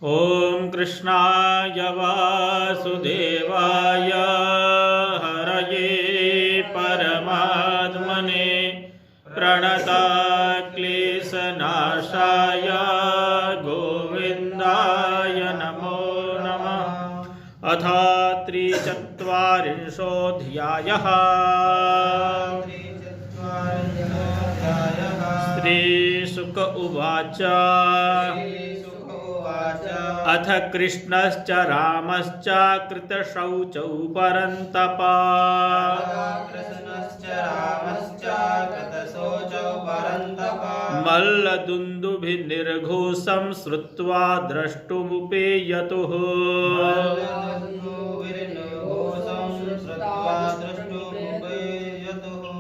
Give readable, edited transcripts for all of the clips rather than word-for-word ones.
ॐ कृष्णाय वासुदेवाय हरये परमात्मने प्रणतक्लेशनाशाय गोविन्दाय नमो नमः। अथ त्रिचत्वारिंशोऽध्यायः। श्रीशुक उवाच अथ कृष्णश्च रामश्च कृतशौचौ परन्तप मल्लदुन्दुभिर्निर्घोषं श्रुत्वा द्रष्टुमुपेयतुः।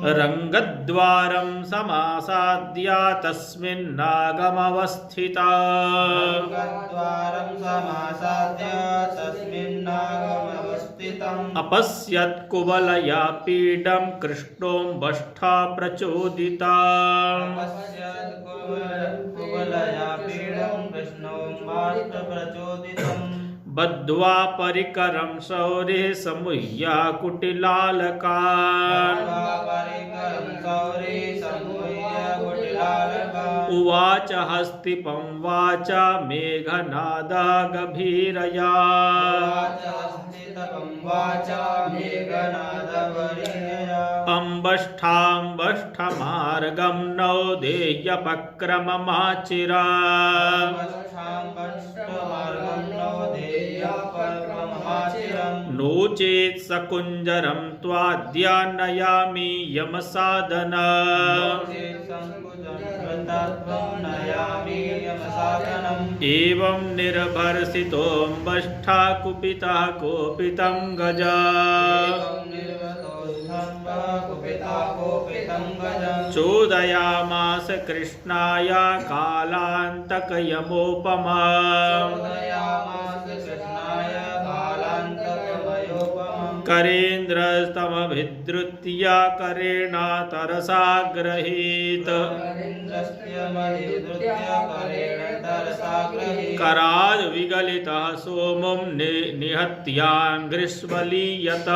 रङ्गद्वारं समासाद्य तस्मिन्नागमवस्थिता। अपश्यत् कुवलया पीडं कृष्णोऽम्बष्ठा प्रचोदिता। बद्ध्वा परिकरं शौरिः समुह्य कुटिलालकान्। उवाच हस्तिपं वाचा मेघनादा गभीरया। अम्बष्ठाम्बष्ठमार्गं नौदेह्यपक्रममाचिरा। नो चेत् सकुञ्जरं त्वाद्य नयामि यमसादन। एवं निर्भर्षितोऽम्बष्ठा कुपितः कोपितं गजा। चोदयामास कृष्णाय कालान्तकयमोपमा। करेन्द्रस्तमभिद्रुत्य करेणा तरसा गृहीत। कराद् विगलितः सोमं निहत्याङ्घ्रिष्वलीयत।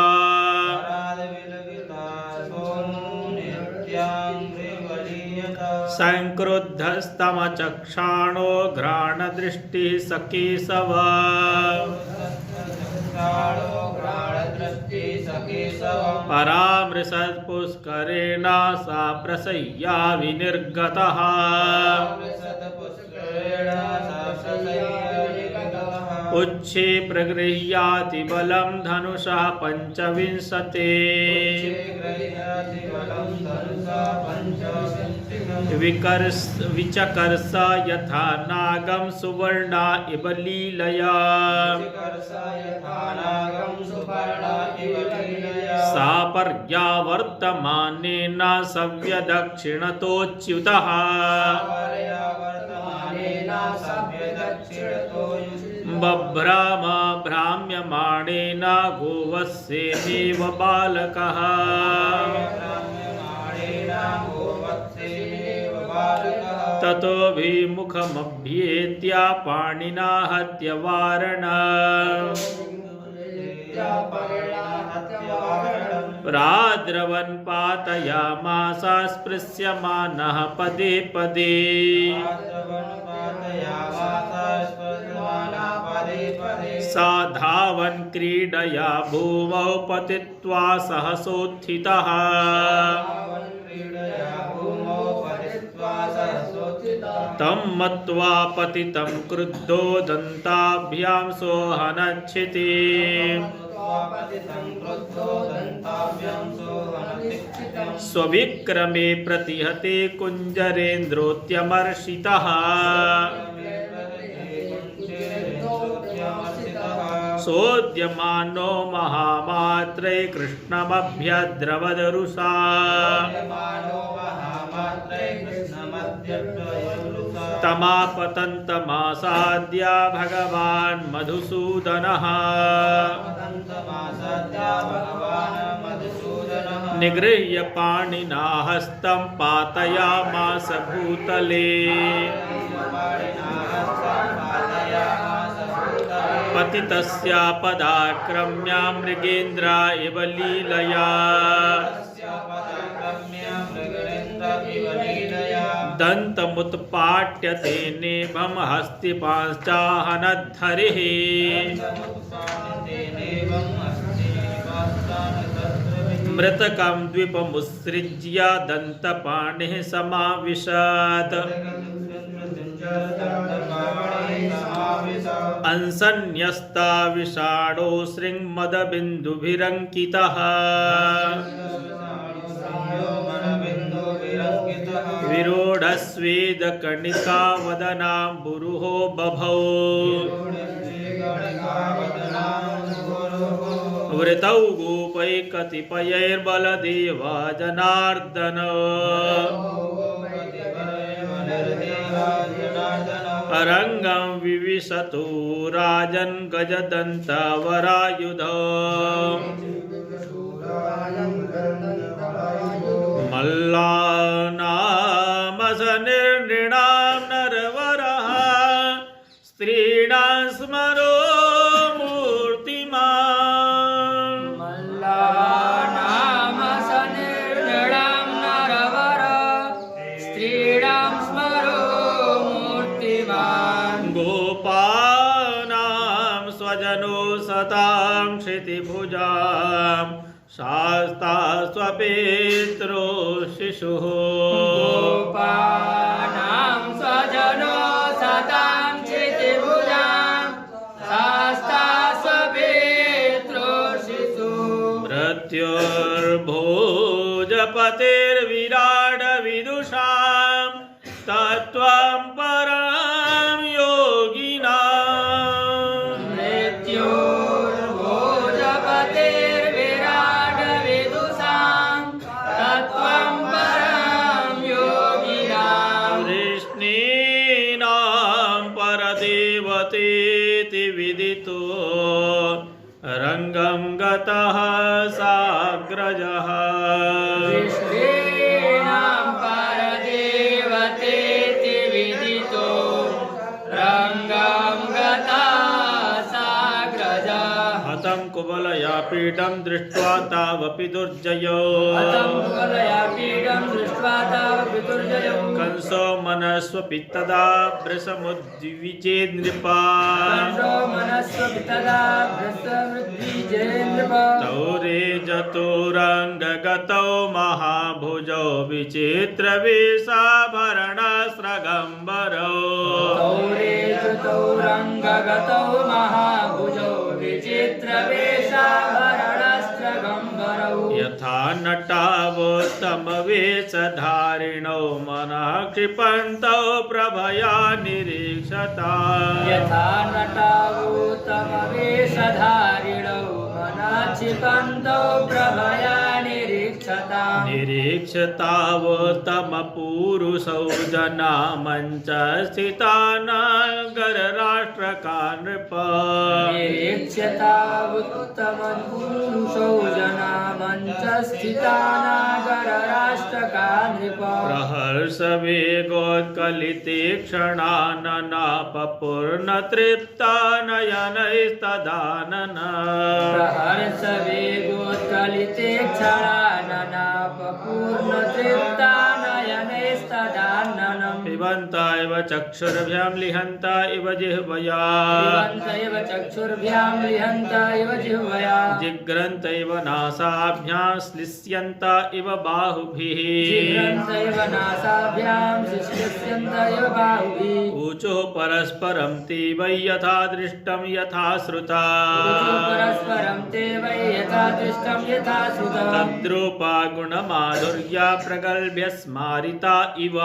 संक्रुद्धस्तमचक्षाणो घ्राणदृष्टिः स केशव। परामृशत्पुष्करेण सा प्रसह्या विनिर्गतः। उच्छे प्रगृह्याति बलं धनुषः पञ्चविंशते। विचकर्ष यथा नागं सुवर्णा इव लीलया। सा पर्यावर्तमानेन सव्यदक्षिणतोच्युतः। बभ्राम भ्राम्यमाणेन गोवत्सेनेव बालकः। ततो विमुखमभ्येत्य पाणिना हत्यवारण। प्राद्रवन् पातयामास स्पृश्यमानः पदे पदे। सा धावन् क्रीडया भूमौ पतित्वा सहसोत्थितः। तं मत्वा पतितं क्रुद्धो दन्ताभ्यां सोऽहनच्छिति। स्वविक्रमे प्रतिहते कुञ्जरेन्द्रोत्यमर्षितः। सोद्यमानो महामात्रे कृष्णमभ्यद्रवदरुषा। तमापतन्तमासाद्य भगवान् मधुसूदनः। निगृह्य पाणिना हस्तं पातयामास भूतले। पतितस्य पदाक्रम्या मृगेन्द्रा इव लीलया दन्तमुत्पाट्य तेनेभं हस्तिपांश्चाहनद्धरिः मृतकं द्वीपमुत्सृज्य दन्तपाणिः समाविशत् अंसन्यस्ता विषाणो शृङ्मदबिन्दुभिरङ्कितः विरूढस्वेदकणिका वदनाम्बुरुहो बभौ वृतौ गोपै कतिपयैर्बलदेव जनार्दन अरंगं विविशतु राजन् गजदन्तवरायुध मल्लानामसनिर्नृणां नरवरः स्त्रीणां स्मरो मूर्तिमान् मल्लानामसनिर्नृणां नरवरः स्त्रीणां स्मरो मूर्तिमान् गोपानां स्वजनो सतां क्षितिभुजां शास्ता स्वपेत्रो शिशुः गोपानां स्वजनो सतां क्षितिभुजां शास्ता स्वपेत्रो शिशुः मृत्युर्भोजपतिर्विराडविदुषां तत्त्वं परां योगिनां मृत्युर्भोजपतिर्विराडविदुषां तत्त्वं परां योगिनां वृष्णीनां परदेवतेति विदितो रङ्गं गतः साग्रजः कृष्णेनां परदेवतेति विदितो रङ्गं गता साग्रजः हतं कुवलया पीडं दृष्ट्वा तावपि दुर्जयो हतं कुवलया पीडं दृष्ट्वा तावपि दुर्जयो कंसो मनस्वपि तदा वृषमुद्विजे नृपा कंसो मनस्वपि तदा वृषमुद्विजे नृपा तौरे जतुरङ्गगतौ महाभुजौ विचित्रवेशाभरणस्रगम्बरौ तौरे चतुरङ्गगतौ महाभुजौ विचित्रवेशाभरणस्त्रगम्बरौ यथा नटावोत्तमवेशधारिणौ मनः क्षिपन्तौ प्रभया निरीक्षता यथा नटावोत्तमवेशधारिणौ मनाक्षिपन्तौ प्रभया निरीक्षता निरीक्षतावोत्तमपुरुषौ जनामञ्च स्थिता नगरराष्ट्रका नृप निरीक्ष्यतावुत्तमं पुरुषौ जनामञ्च स्थिता नागरराष्ट्रका नृप प्रहर्षवेगोत्कलिते क्षणाननापपूर्णतृप्ता नयनैस्तदानन प्रहर्षवेगोत्कलिते क्षणाननापपूर्णतृप्ता नयनैस्तदाननम् पिबन्ता इव चक्षुर्भ्यां लिहन्ता इव जिह्वया पिबन्त इव चक्षुर्भ्यां लिहन्ता इव जिह्वया जिघ्रन्त इव नासाभ्यां श्लिष्यन्त इव बाहुभिः जिघ्रन्त इव नासाभ्यां श्लिष्यन्त इव बाहुभिः ऊचुः परस्परं ते वै यथा दृष्टं यथा श्रुता परस्परं ते वै यथा दृष्टं यथा श्रुतं तद्रूपा गुणमाधुर्या प्रगल्भ्य स्मारिता इव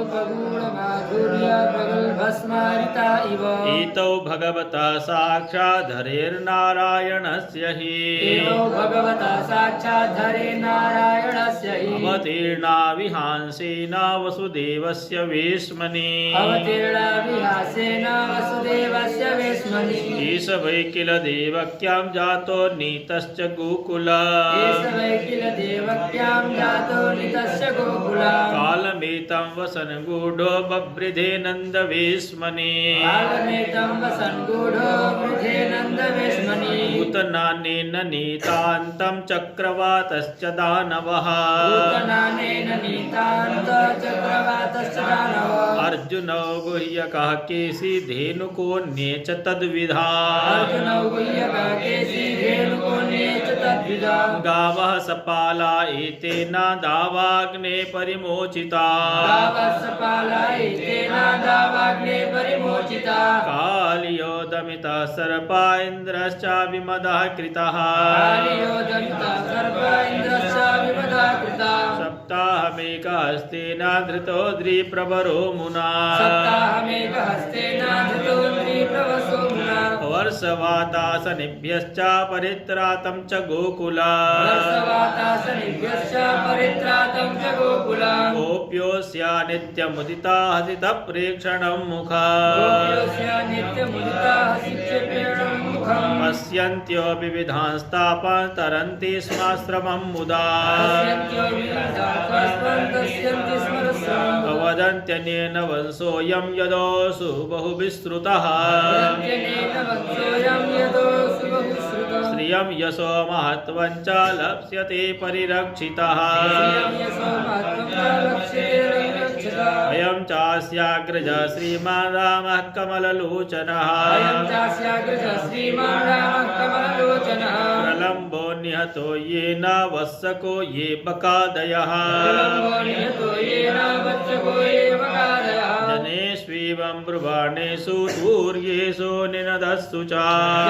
तद्रूपगुणमाधुर्य प्रगल्भस्मारिता इव एतौ भगवता साक्षाद्धरेर्नारायणस्य हि एतौ भगवता साक्षाद्धरे नारायणस्य हि अवतीर्णा विहांसेन वसुदेवस्य वेश्मनि अवतीर्णा विहासेन वसुदेवस्य वेश्मनि वेश्मनि ईश वै किल देवक्यां जातो नीतश्च गोकुला एष वै किल देवक्यां जातो नितस्य गोकुला कालमेतं वसन गूढो बभृधे नन्दवेश्मनि कालमेतं वसन् गूढो वृधे नन्दवेश्मनि भूतनानेन नीतान्तं चक्रवातश्च दानवः भूतनानेन नीतान्त चक्रवातश्च दानवः अर्जुनो गुह्यकः केसि धेनुकोऽन्ये च तद्विधा अर्जुनो गुह्यकः केसि धेनुकोऽन्ये च तद्विधा गावः सपाला एतेन दावाग्ने परिमोचिता गावः सपाला एतेन दावाग्ने परिमोचिता कालियोदमितः सर्पा इन्द्रश्चाभिमदः कृतः कालियोदमितः सर्पा इन्द्रश्च विमदा कृता सप्ताहमेकहस्तेन धृतो द्रिप्रवरो मुना सप्ताहमेकहस्तेन धृतो द्विप्रवसो मुना वर्षवातासनेभ्यश्च परित्रातं च गोकुला वर्षवातासनेभ्यश्च परित्रातं च गोकुला गोप्योऽस्य नित्यमुदिता हसितप्रेक्षणं मुखा गोप्योऽस्य नित्यमुदिता हसिक्षेपेणं मुखम् पश्यन्त्यो विविधांस्तापान् तरन्ति स्माश्रमं मुदा पश्यन्त्यो विविधास्पन्दस्यन्ति स्मरसम् वदन्त्यनेन वंशोऽयं यदोऽसु बहुविश्रुतः वदन्त्यनेन वंशोऽयं यदोऽसु बहुश्रुतः श्रियं यशो महत्त्वं च लप्स्यते परिरक्षितः श्रियं यशो महत्त्वं च लक्ष्यते रक्षितः अयं चास्याग्रज श्रीमान् रामः कमललोचनः अयं चास्याग्रजः श्रीमान् रामः कमललोचनः प्रलम्बो निहतो येन वत्सको ये बकादयः विलम्बो निहतो येन वत्सको एव कादयः जनेष्वेवं ब्रुवाणेषु तूर्येषु निनदस्सु च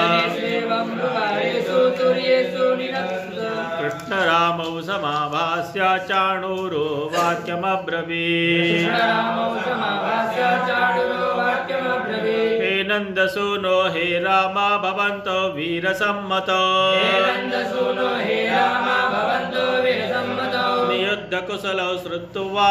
जनेष्वेवं ब्रुवाणेषु तुर्येषु निनदस्सु कृष्णरामौ समाभास्य चाणूरो वाक्यमब्रवीत् कृष्णरामौ समाभास्य चाणूरो वाक्यमब्रवीत् हे नन्दसूनो हे राम भवन्तो वीरसम्मतो हे नन्दसूनो हे राम भवन्तो वीरसम्मतौ नियुद्धकुशलौ श्रुत्वा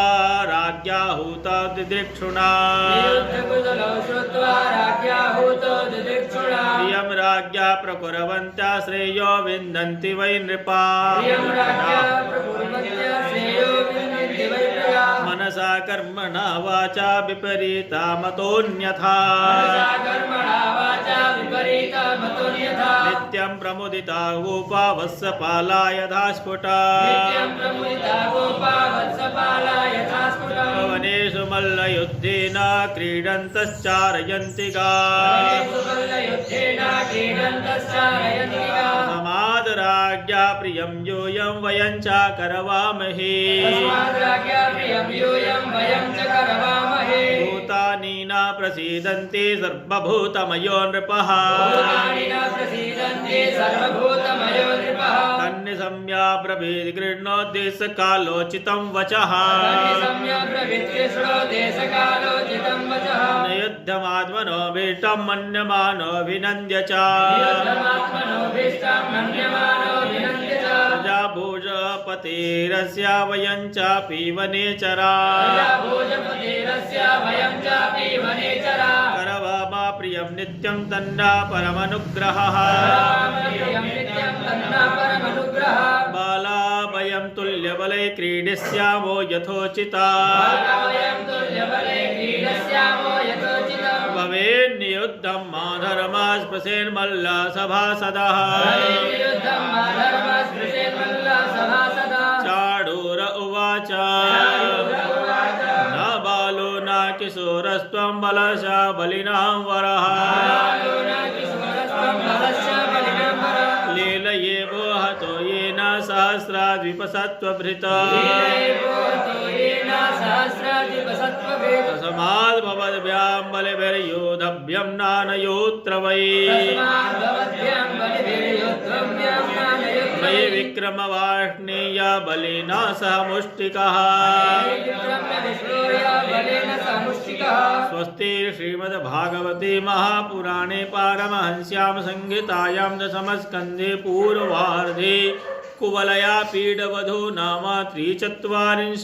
राज्ञाहूतौ दिदिक्षुणा नियुद्धकुशलौ श्रुत्वा राज्ञाहूतो दिदिक्षुणा प्रियं राज्ञा प्रकुर्वन्त्या श्रेयो विन्दन्ति वै नृपा प्रियं राज्ञा प्रकुर्वन्त्या श्रेयो विन्दन्ति वै प्रजा मनसा कर्मणा वाचा विपरीता मतोऽन्यथा मनसा कर्मणा वाचा विपरीता मतोऽन्यथा नित्यं प्रमुदिता गोपावत्सपाला यथा स्फुटा नित्यं प्रमुदिता गोपा वत्सपाला यथा स्फुटा वनेषु मल्लयुद्धेन क्रीडन्तश्चारयन्ति गा वनेषु मल्लयुद्धेन क्रीडन्तश्चारयन्ति गा समादराज्ञा प्रियं यूयं वयं च करवामहे तस्माद्राज्ञा प्रियं यूयं वयं च करवामहे भूतानि न प्रसीदन्ति सर्वभूतमयो नृपः भूतानि न प्रसीदन्ति सर्वभूतमयो नृपः तन्निशम्या ब्रवीद् गृह्णोद्देशकालोचितं वचः संयम्रवित्कृष्णो देशकालोचितं वचः नियुद्धमात्मनोभीष्टं मन्यमानोऽभिनन्द्य च युद्धमात्मनोभीष्टं मन्यमानो विनन्द्य च प्रजाभोजपतेरस्य वयं चापि वनेचरा भोजपतिरस्य वयं चापि वनेचरा करवामा प्रियं नित्यं तन्ना परमनुग्रहः प्रियं नित्यं तन्ना परमनुग्रहः बाला वयं तुल्यबले क्रीडिष्यामो यथोचिता वयं तुल्यबले क्रीडस्यामो यथोचितं भवेन्नियुद्धं माधर्मास्पृशेन्मल्ला सभासदः युद्धं धर्मस्पृशेन्मल्ला सभासदा चाडूर उवाच न बालो न किशोरस्त्वं बलशा बलिनां वरः लीलये वो हतो येन सहस्राद्विपसत्त्वभृता तस्माद् भवद्भ्यां बलिभिर्योद्धव्यं नानयोऽत्र वै मयि विक्रमवार्ष्णेय बलिना सह मुष्टिकः स्वस्ति श्रीमद्भागवते महापुराणे पारमहंस्यां संहितायां दशमस्कन्धे पूर्वार्धे कुवलया पीडवधो नाम 43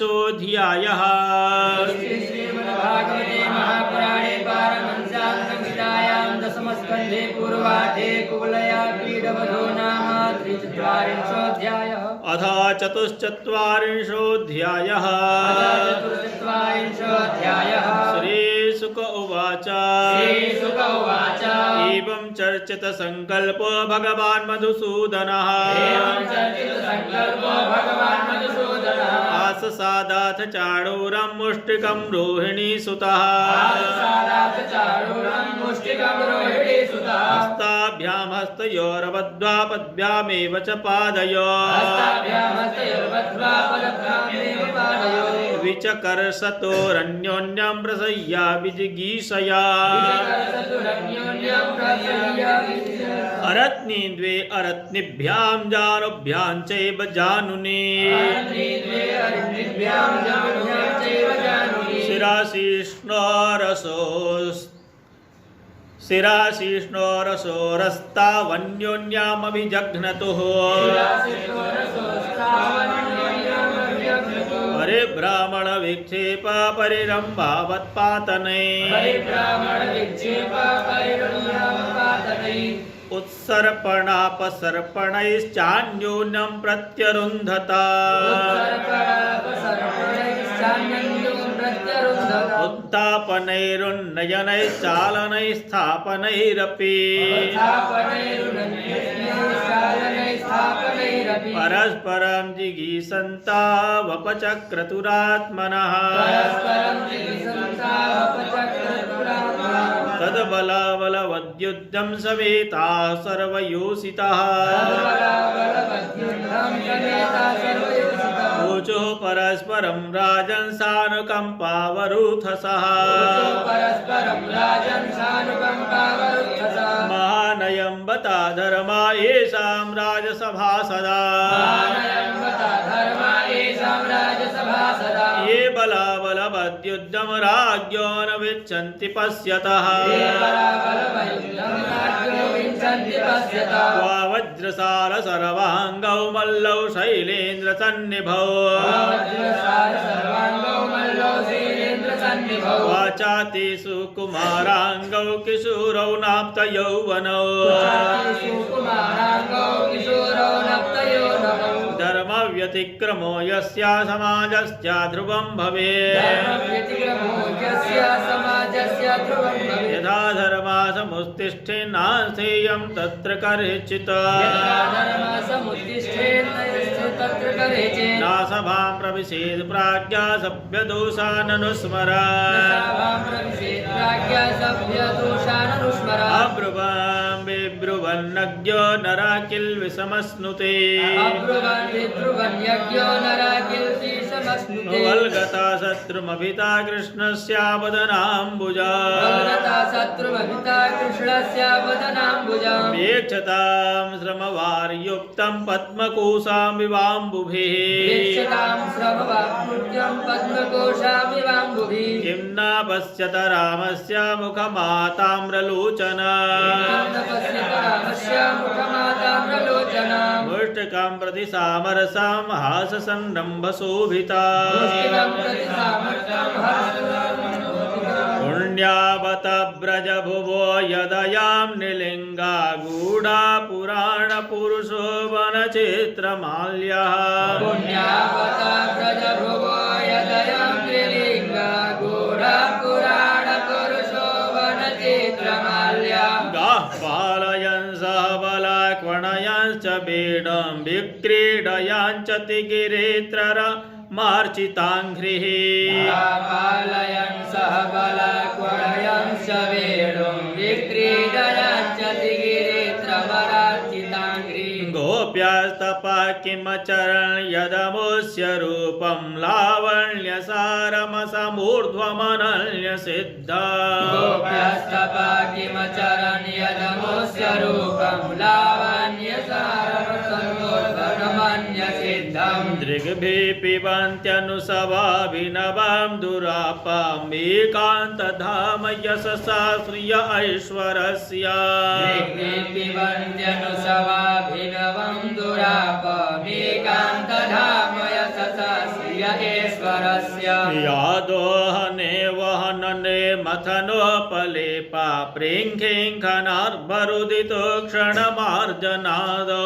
श्रीमद्भागवते महापुराणे पारमहंस्यां संहितायां दशम प्रथमस्कन्धे पूर्वार्धे कुवलया क्रीडवधो नाम 43 अथ चतुश्चत्वारिंशोऽध्यायः। श्रीशुक उवाच एवं चर्चित संकल्पो भगवान् मधुसूदनः आससादाथ चाणूरं मुष्टिकं रोहिणी सुतः हस्ताभ्यां हस्तयोरवद्वापद्भ्यामेव च पादयोः विचकर्षतोरन्योन्यं प्रसह्या विजिगीषया अरत्नी द्वे अरत्निभ्यां जानुभ्यां चैव जानुनी शिराशिष्णोरसोरस्तावन्योन्यामभिजघ्नतुः परिभ्रामण विक्षेप परिरम्भावत्पातनैः उत्सर्पणापसर्पणैश्चान्योन्यं प्रत्यरुन्धता उत्थापनैरुन्नयनैश्चालनैस्थापनैरपि परस्परं जिगीषन्तावपचक्रतुरात्मनः तद्बलाबलवद्युद्धं सवेताः सर्वयोषिताः ऊचुः परस्परं राजन् सानुकम्पावरुथसः महानयं बता धर्मा येषां राजसभासदा ये बलाबलवद्युद्धं राज्ञो न विच्छन्ति पश्यतः वा वज्रसाल सर्वाङ्गौ मल्लौ शैलेन्द्रसन्निभौ वाचातिषु कुमाराङ्गौ किशोरौ नाप्तयौवनौ धर्मव्यतिक्रमो यस्या समाजस्या ध्रुवं भवेत् यथा धर्मा समुत्तिष्ठे नास्थेयं तत्र करिचित् न सभां प्रविशेद प्राज्ञा सभ्यदोषाननुस्मरा अब्रुवं विब्रुवन्नज्ञो नरा किल विषमश्नुते वल्गता शत्रुमभिता कृष्णस्यावदनाम्बुजा वीक्षतां श्रमवार्युक्तं पद्मकोशां विवाम्बुभिः किं न पश्यत रामस्य मुखमाताम्रलोचन मुष्टिकां प्रति सामरसां हाससंरम्भशोभिता पुण्यावत व्रजभुवो यदयां निलिङ्गा गूढा पुराणपुरुषो वनचित्रमाल्यः पुण्यावत व्रजभुवो यदयां निलिङ्गा गूढा पुराणपुरुषो वनचित्रमाल्यः गाः पालयन् सह बलाक्वणयांश्च बीडं विक्रीडयांश्च तिगिरेत्र मार्चिताङ्घ्रिः पालयन् सह बलाक्वणयांश्च वेणुं विक्रीडयांश्च तिगिरेत्र मार्चिताङ्घ्रिः गोप्यास्तपः किमचरन् यदमुष्य रूपं लावण्यसारमसमूर्ध्वमनन्यसिद्धा गोप्यास्तपः किमचरन् यदमुष्य रूपं लावण्यसारमसमूर्ध्वमनन्यसिद्धं दृग्भिः पिबन्त्यनुसवाभिनवां दुरापाम् एकान्तधाम यशसा श्रिय ऐश्वरस्य पिबन्त्यनुसवाभिनवं दुरापाम् एकान्तधाम यशसा श्रिय ऐश्वरस्य यादोहने वहनने मथनोपलेपा प्रेङ्खेङ्खनार्भरुदितो क्षणमार्जनादो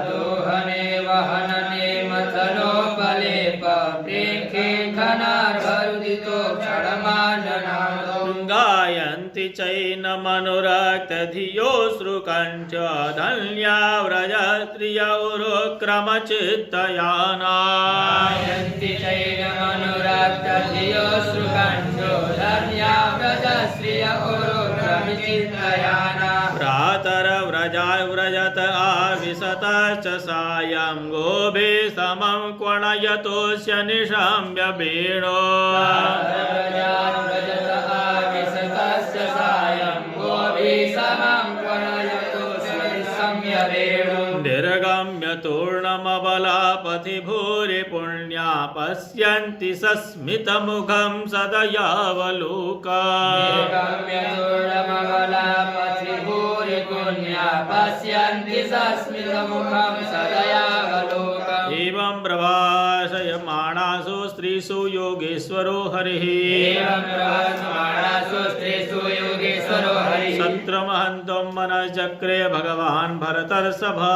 दोहने वहनने मथनोपलेप प्रेङ्खेङ्खनार्भरुदितो क्षणमार्जनादो गायन्ति चैनमनुरक्तधियो श्रुकञ्च धन्या व्रजस्त्रियौरुक्रमचित्तयाना गायन्ति चैनमनुरक्तधियो श्रुकण्ठो धन्या व्रजस्त्रियौरुक्रमचित्तयाना व्रजत आविशतश्च सायं गोभे समं क्वणयतोऽस्य निशम्य वेणो व्रजत आविशतस्य सायं गोभिसमं क्वणयतोऽस्य निशम्य वेणो निर्गम्य तूर्णमबलापथि भूरि पुण्या पश्यन्ति सस्मितमुखं सदयावलोका पश्यन्ति सस्मितमुखं सदयावलोकम् एवं प्रभाषयमाणासु स्त्रीषु योगेश्वरो हरिः एवं प्रभाषमाणासु स्त्रीषु योगेश्वरो हरिः सत्रमहन्तं मनश्चक्रे भगवान् भरतर्षभा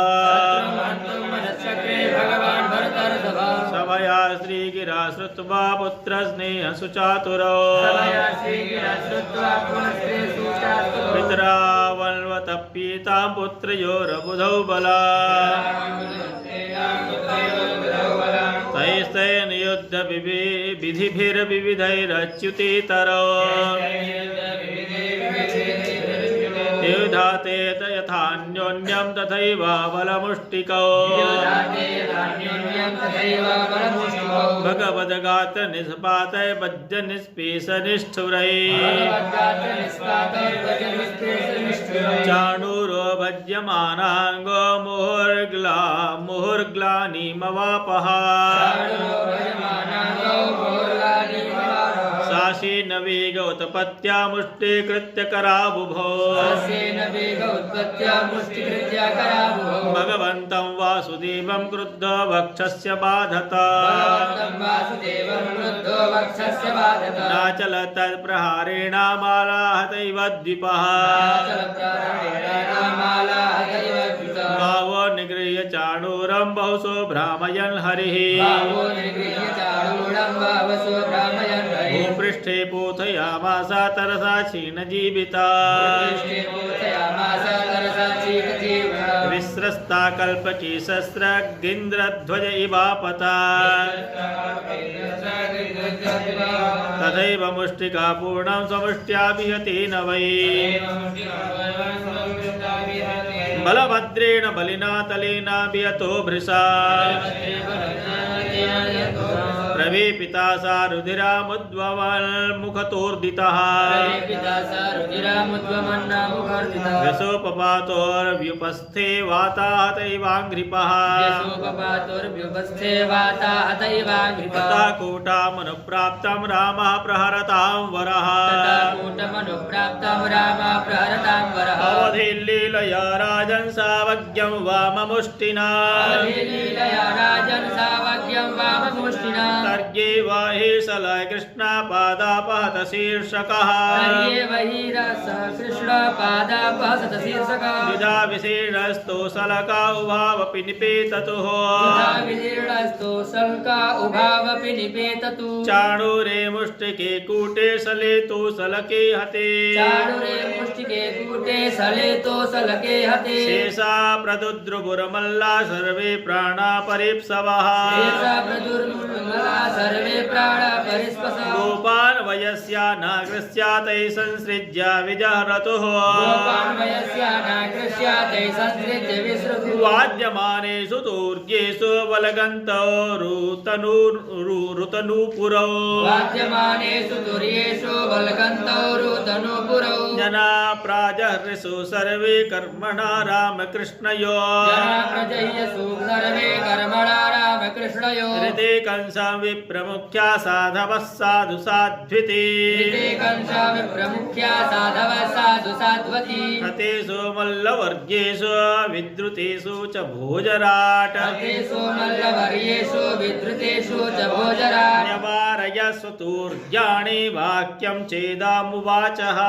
मनश्चक्रे भगवान् भरतर्षभा सभया श्रीगिरा श्रुत्वा पुत्रस्नेहसुचातुरो सभया श्रीगिरा श्रुत्वा पुत्रस्नेहसुचातुरो पितरावन्वतप्येतां पुत्रयोरबुधौ बला तैस्तैन युद्ध विधिभिर्विविधैरच्युतितरो युधाते यथान्योन्यं तथैव बलमुष्टिकौ भगवद्गात्र निष्पातै बद्ध निष्पेष निष्ठुरै चाणूरो भज्यमानाङ्गो मुहुर्ग्लानिमवापः सासेन वेग उत्पत्त्या मुष्टीकृत्य कराबुभो भगवन्तं वासुदेवं क्रुद्धो वक्षस्य बाधत नाचल तत्प्रहारेण मालाहतैव द्विपः भावो निगृह्य चाणूरं बहुशो भ्रामयन् हरिः भूपृष्ठे पूथयामास तरसा क्षीणजीविता विस्रस्ता कल्पकेशस्रगिन्द्रध्वज इवापता तथैव मुष्टिका पूर्णं स्वमुष्ट्या विहतेन वै बलभद्रेण बलिना तलेना विहतो भृशा प्रवेपिता सा रुधिरामुद्ववन्मुखतोर्दितः व्यसोपपातोर्व्युपस्थे वाताहतैवाङ्घ्रिपः तथा कूटामनुप्राप्तं रामः प्रहरतां वरः अवधिलीलया राजन् सावज्ञं वाममुष्टिना तर्ये वाहि सलय कृष्णापादापहत शीर्षकः द्विधा विशीर्णस्तो सलका उभावपि निपेततुः चाणूरे मुष्टिके कूटे सले तो सलके हते शेषा प्रदुद्रुबुरमल्ला सर्वे प्राणा परीप्सवः गोपान् वयस्या नागृस्या तै संसृज्य विजहरतुः वाद्यमानेषु तूर्गेषु बलगन्तौ ऋतनूपुरौ जना प्राजहृषु सर्वे कर्मणा रामकृष्णयो ऋते कंस विप्रमुख्या साधवः साधु साध्विति द्वितीकंशा विप्रमुख्या साधवः साधु साध्वती हतेषु मल्लवर्गेषु विद्रुतेषु च भोजराट हतेषु मल्लवर्येषु विद्रुतेषु च भोजराट न्यवारयस्वतूर्याणि वाक्यं चेदामुवाचः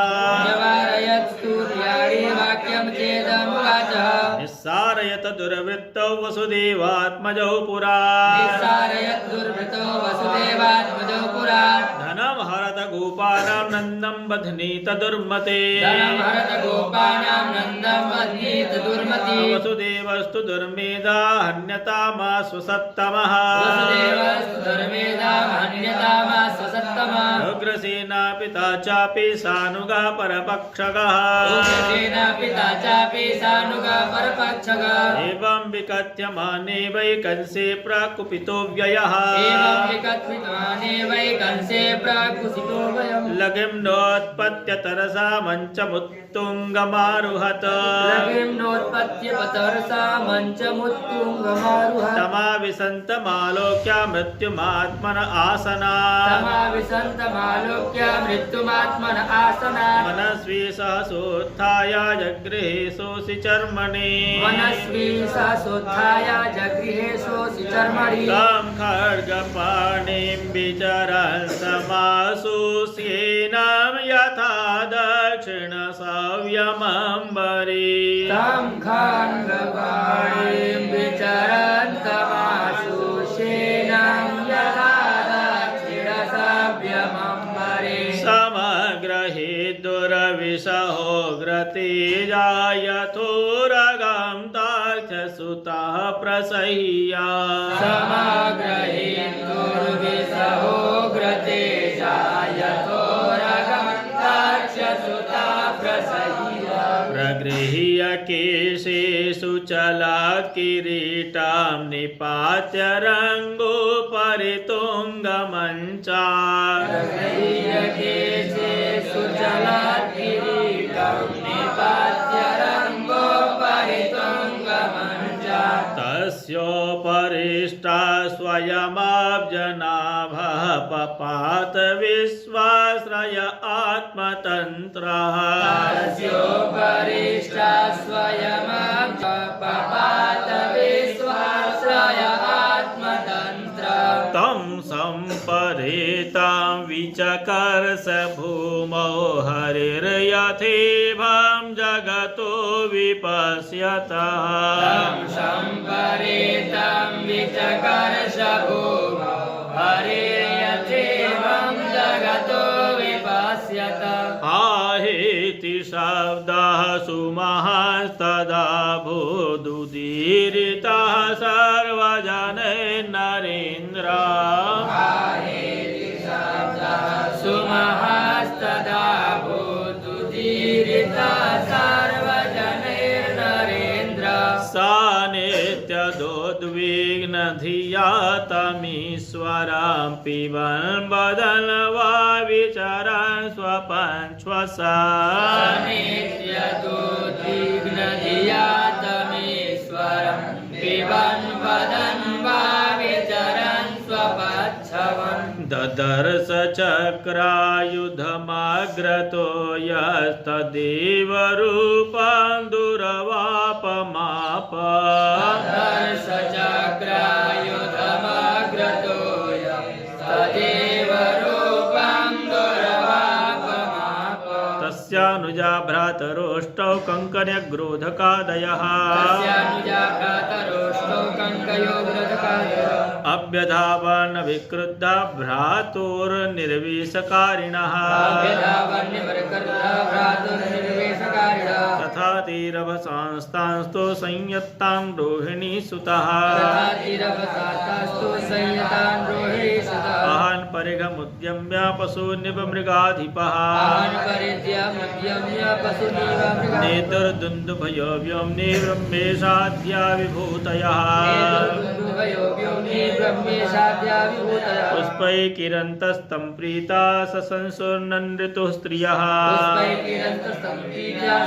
न्यवारयत्सूर्याणि वाक्यं चेदमुवाचः निस्सारयत दुर्वृत्तौ वसुदेवात्मजौ पुरा निस्सारयत् दुर्वृतो वसुदेवात्मजो पुरात् धनं हरत गोपानां नन्दं बध्नीत दुर्मते धनं हरत गोपानां नन्दं बध्नीत दुर्मति वसुदेवस्तु दुर्मेधा हन्यतामासु सत्तमः वसुदेवस्तु धर्मेदामहन्यतामासु सत्तमः उग्रसेना पिता चापि सानुगा परपक्षगः उग्रसेना पिता चापि सानुगा परपक्षगः एवं विकथ्यमाने वै कंसे प्रकुपितो व्ययः एवं विकथ्यमाने वै कंसे प्राकुसितो वयम् लघिं नोत्पत्य तरसा मञ्चमुत्तुङ्गमारुहत लघिं नोत्पत्य पतर्सा मञ्चमुत्तुङ्गमारुहत तमाविसन्तमालोक्य मृत्युमात्मन आसनात् तमाविसन्तमालोक्य मृत्युमात्मन आसनात् मनस्वी सहसोत्थाय जगृहे सोऽसि चर्मणि मनस्वी सहसोत्थाय जगृहे सोऽसि चर्मणि तं खड्गपाणिं विचरन् समासुस्येनं यथा दक्षिणसव्यमम्बरे तं खड्गपाणिं विचरन्तमाशु शेनं यथा दक्षिणसव्यमम्बरे समग्रहे दुर्विशहो ग्रतेजायथोरगं ताक्षसुतः प्रसह्या समाग्रहे दुर्विसहो ग्रतेजायथोरगं ताक्षसुता प्रसह्या प्रगृह्य केशेषु चलात्किरीटां निपात्य रङ्गोपरि तुङ्गमञ्चात् प्रगृह्यकेशेषु चलात्किरीटं निपात्य रङ्गोपरि तुङ्गमञ्चात् तस्योपरिष्टा स्वयमाब्जनाभः पपात विश्वाश्रय आत्मतन्त्रः तस्योपरिष्टा स्वयमपपात विश्वाश्रय आत्मतन्त्रः तं सम्परेतां विचकर्ष भूमौ हरिर्यथेभं जगतो विपश्यतः तं सम्परेतं विचकर्ष भूमौ हरिर्यथेवं जगतो विपश्यतः आहेति शब्दः सुमहास्तदा भूदुदीरितः सर्वजनैर्नरेन्द्र सुमहास्तदा भूदुदीरितः सर्वजनैर्नरेन्द्र सा नित्यदोद्विग्नधिया तमीश्वरां पिबन् वदन् वा विचरन् स्वपञ्चसा नित्यदोद्विग्नधिया तमीश्वरं पिबन् वदन् वा विचरन् स्वपच्छवन् ददर्श चक्रायुधमाग्रतो यस्तदेव रूपं दुरवापमाप दर्श चक्रायुधमाग्रतो तदेव रूपं दुरवापमाप तस्यानुजा भ्रातरोष्टौ कङ्कण्यग्रोधकादयः तस्यानुजा भ्रातरोष्टौ कङ्कयो ग्रोधकादयः अभ्यधावन् विक्रुद्धा भ्रातुर्निर्विषकारिणः तथा तीरभसांस्तांस्तो संयत्तां रोहिणी सुतः अहन् परिघमुद्यम्य पशून्यपमृगाधिपः आहन परिज्य मध्यम्य पशुनिव मृगा नेतुर्दुन्दुभयो व्योम्नि ब्रह्मेशाद्या विभूतयः नेतुर्दुन्दुभयो व्योम्नि ब्रह्मेशाद्या विभूतयः पुष्पैकिरन्तस्तं प्रीता ससंसुर्नन् ऋतुः स्त्रियः पुष्पैकिरन्तस्तं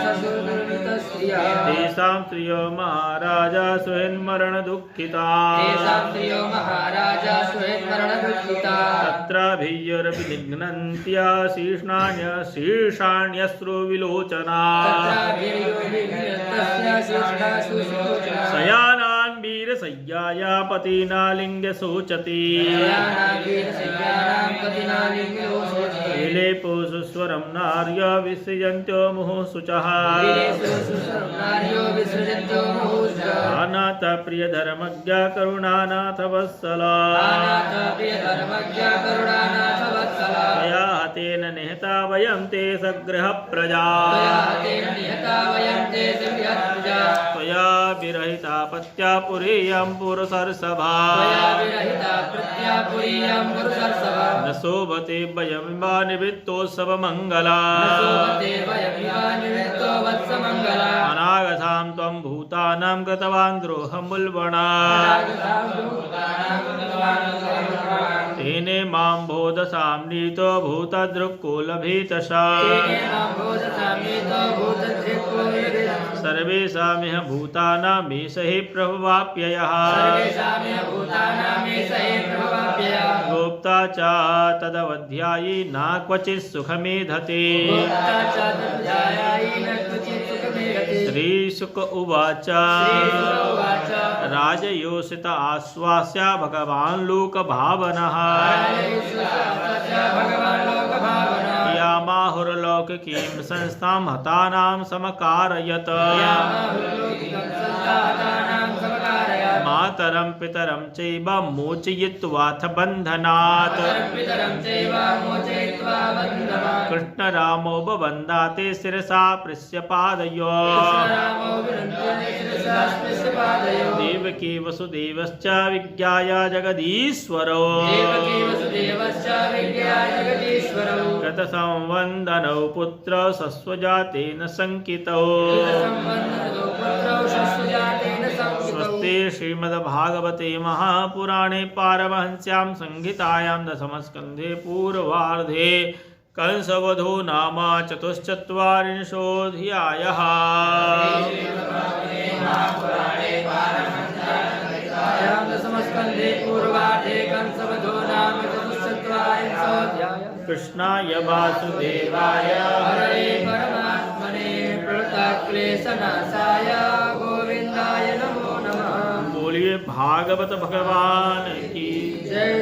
ससुरनुरितः स्त्रियः तेषां स्त्रियो महाराजा सुहृन्मरणदुःखिता तेषां स्त्रियो महाराजा सुहृन्मरणदुःखिता तत्राभियोरपि निघ्नन्त्या शीर्षाण्यश्रुविलोचना शयानान् वीरशय्याया पतिना लिङ्गशोचति विलेपोषुस्वरं नार्य विसृजन्त्यो मुहुःशुचः अनाथ प्रियधर्मज्ञा करुणानाथ वत्सला तया हतेन निहता वयं ते सगृह प्रजा त्वया विरहिता पत्या पुरीयं पुरुषर्षभा न शोभते वयमिमा निवृत्तोत्सवमङ्गला अनागतां त्वं भूतानां कृतवान् द्रोहमुल्बणा तेने मां बोधसां नीतो भूतदृक्कुलभीतशा सर्वेषामिह भूतानामीश हि प्रभवाप्ययः गोप्ता च तदवध्यायी न क्वचित् सुखमेधते श्रीशुक उवाच राजयोषित आश्वास्य भगवान् लोकभावनः यामाहुर्लौकिकीं संस्थां हतानां समकारयत् मातरं पितरं चैव मोचयित्वाथ बन्धनात् कृष्णरामो बवन्दाते शिरसा पृश्यपादयोः देवकी वसुदेवश्च विज्ञाय जगदीश्वरो कृतसंवन्दनौ पुत्रौ सस्वजातेन शङ्कितौ स्वस्ति श्रीमद्भागवते महापुराणे पारमहंस्यां संहितायां दशमस्कन्धे पूर्वार्धे कंसवधो नाम चतुश्चत्वारिंशोऽध्यायः। कृष्णाय वासुदेवाय हरे परमात्मने प्रणतक्लेशनाशाय गोविन्दाय नमो नमः। बोलिए भागवत भगवान की जय।